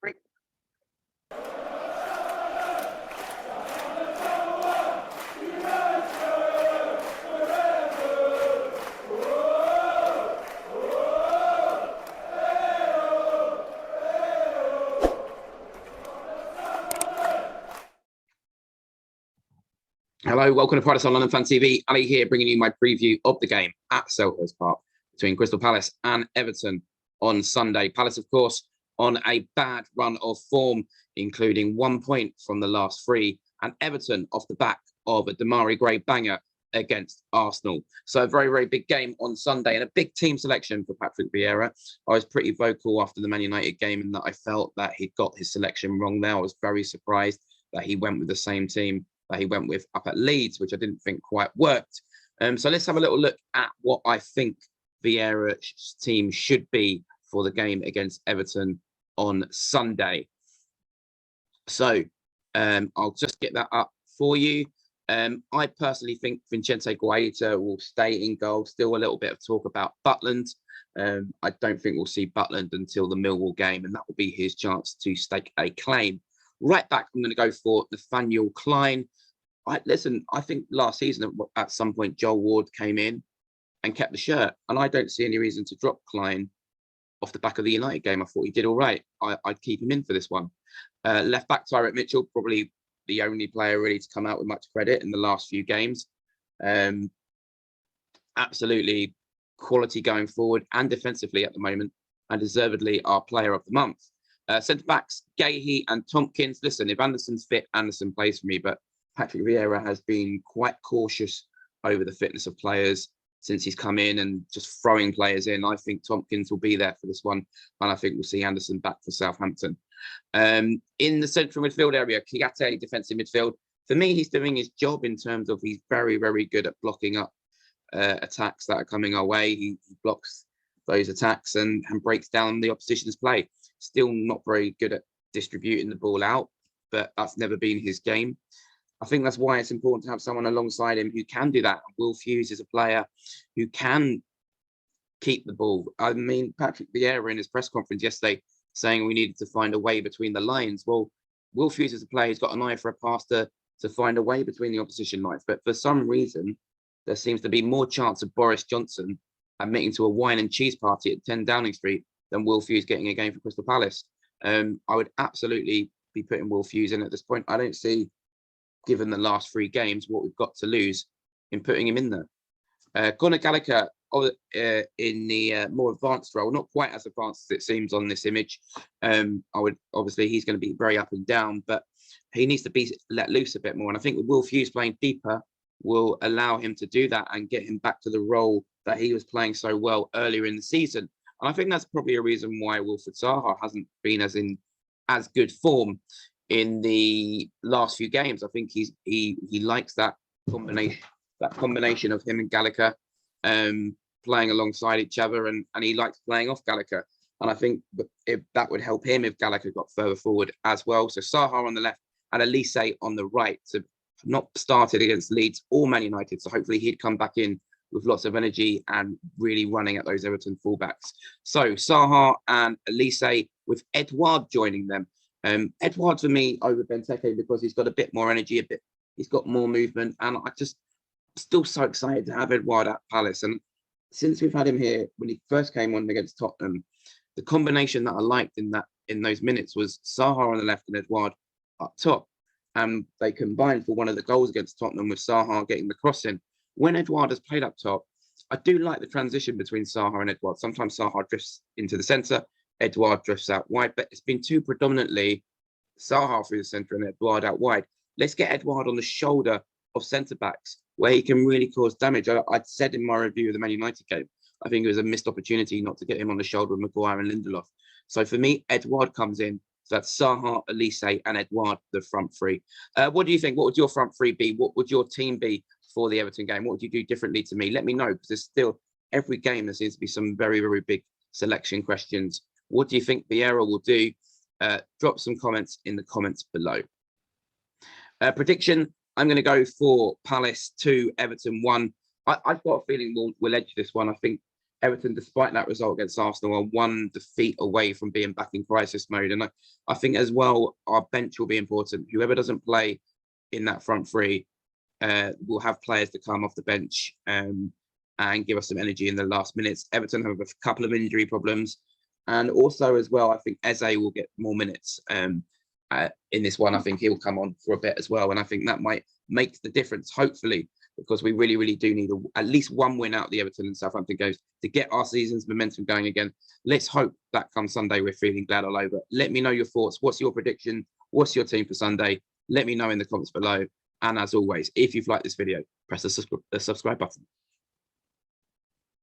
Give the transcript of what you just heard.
3. Hello, welcome to Pride on London Fan TV. Ali here, bringing you my preview of the game at Selhurst Park between Crystal Palace and Everton on Sunday. Palace, of course, on a bad run of form, including 1 point from the last 3, and Everton off the back of a Demarai Gray banger against Arsenal. So a very, very big game on Sunday and a big team selection for Patrick Vieira. I was pretty vocal after the Man United game in that I felt that he'd got his selection wrong there. I was very surprised that he went with the same team that he went with up at Leeds, which I didn't think quite worked. So let's have a little look at what I think Vieira's team should be for the game against Everton on Sunday. So I'll just get that up for you. I personally think Vincenzo Guaita will stay in goal. Still a little bit of talk about Butland. I don't think we'll see Butland until the Millwall game, and that will be his chance to stake a claim. Right back, I'm going to go for Nathaniel Klein. I think last season at some point Joel Ward came in and kept the shirt, and I don't see any reason to drop Klein off the back of the United game. I thought he did all right. I'd keep him in for this one. Left back Tyrek Mitchell, probably the only player really to come out with much credit in the last few games. Absolutely quality going forward and defensively at the moment, and deservedly our player of the month. Centre backs Gahey and Tompkins. Listen, if Anderson's fit, Anderson plays for me, but Patrick Vieira has been quite cautious over the fitness of players since he's come in and just throwing players in. I think Tompkins will be there for this one, and I think we'll see Anderson back for Southampton. In the central midfield area, Kiate, defensive midfield. For me, he's doing his job in terms of he's very, very good at blocking up attacks that are coming our way. He blocks those attacks and breaks down the opposition's play. Still not very good at distributing the ball out, but that's never been his game. I think that's why it's important to have someone alongside him who can do that. Will Hughes is a player who can keep the ball. I mean, Patrick Vieira in his press conference yesterday saying we needed to find a way between the lines. Well, Will Hughes is a player who's got an eye for a pass to find a way between the opposition lines. But for some reason, there seems to be more chance of Boris Johnson admitting to a wine and cheese party at 10 Downing Street than Will Hughes getting a game for Crystal Palace. I would absolutely be putting Will Hughes in at this point. I don't see, given the last 3 games, what we've got to lose in putting him in there. Conor Gallagher in the more advanced role, not quite as advanced as it seems on this image. Obviously he's going to be very up and down, but he needs to be let loose a bit more. And I think with Will Hughes playing deeper will allow him to do that and get him back to the role that he was playing so well earlier in the season. And I think that's probably a reason why Wilfried Zaha hasn't been as good form in the last few games. I think he likes that combination of him and Gallagher playing alongside each other, and he likes playing off Gallagher. And I think that would help him if Gallagher got further forward as well. So Zaha on the left and Elise on the right. So not started against Leeds or Man United. So hopefully he'd come back in with lots of energy and really running at those Everton fullbacks. So Zaha and Elise with Edouard joining them. Edouard for me over Benteke because he's got a bit more energy, he's got more movement, and I just still so excited to have Edouard at Palace. And since we've had him here, when he first came on against Tottenham, the combination that I liked in those minutes was Zaha on the left and Edouard up top. And they combined for one of the goals against Tottenham with Zaha getting the cross in. When Edouard has played up top, I do like the transition between Zaha and Edouard. Sometimes Zaha drifts into the centre, Edouard drifts out wide, but it's been too predominantly Zaha through the centre and Edouard out wide. Let's get Edouard on the shoulder of centre-backs where he can really cause damage. I'd said in my review of the Man United game, I think it was a missed opportunity not to get him on the shoulder of Maguire and Lindelof. So for me, Edouard comes in. So that's Zaha, Elise and Edouard, the front 3. What do you think? What would your front 3 be? What would your team be for the Everton game? What would you do differently to me? Let me know, because there's still, every game there seems to be some very, very big selection questions. What do you think Vieira will do? Drop some comments in the comments below. Prediction, I'm going to go for Palace 2, Everton 1. I've got a feeling we'll edge this one. I think Everton, despite that result against Arsenal, are one defeat away from being back in crisis mode. And I think as well, our bench will be important. Whoever doesn't play in that front three will have players to come off the bench and give us some energy in the last minutes. Everton have a couple of injury problems. And also as well, I think Eze will get more minutes in this one. I think he'll come on for a bit as well. And I think that might make the difference, hopefully, because we really, really do need at least one win out of the Everton and Southampton goes to get our season's momentum going again. Let's hope that come Sunday, we're feeling glad all over. Let me know your thoughts. What's your prediction? What's your team for Sunday? Let me know in the comments below. And as always, if you've liked this video, press the subscribe button.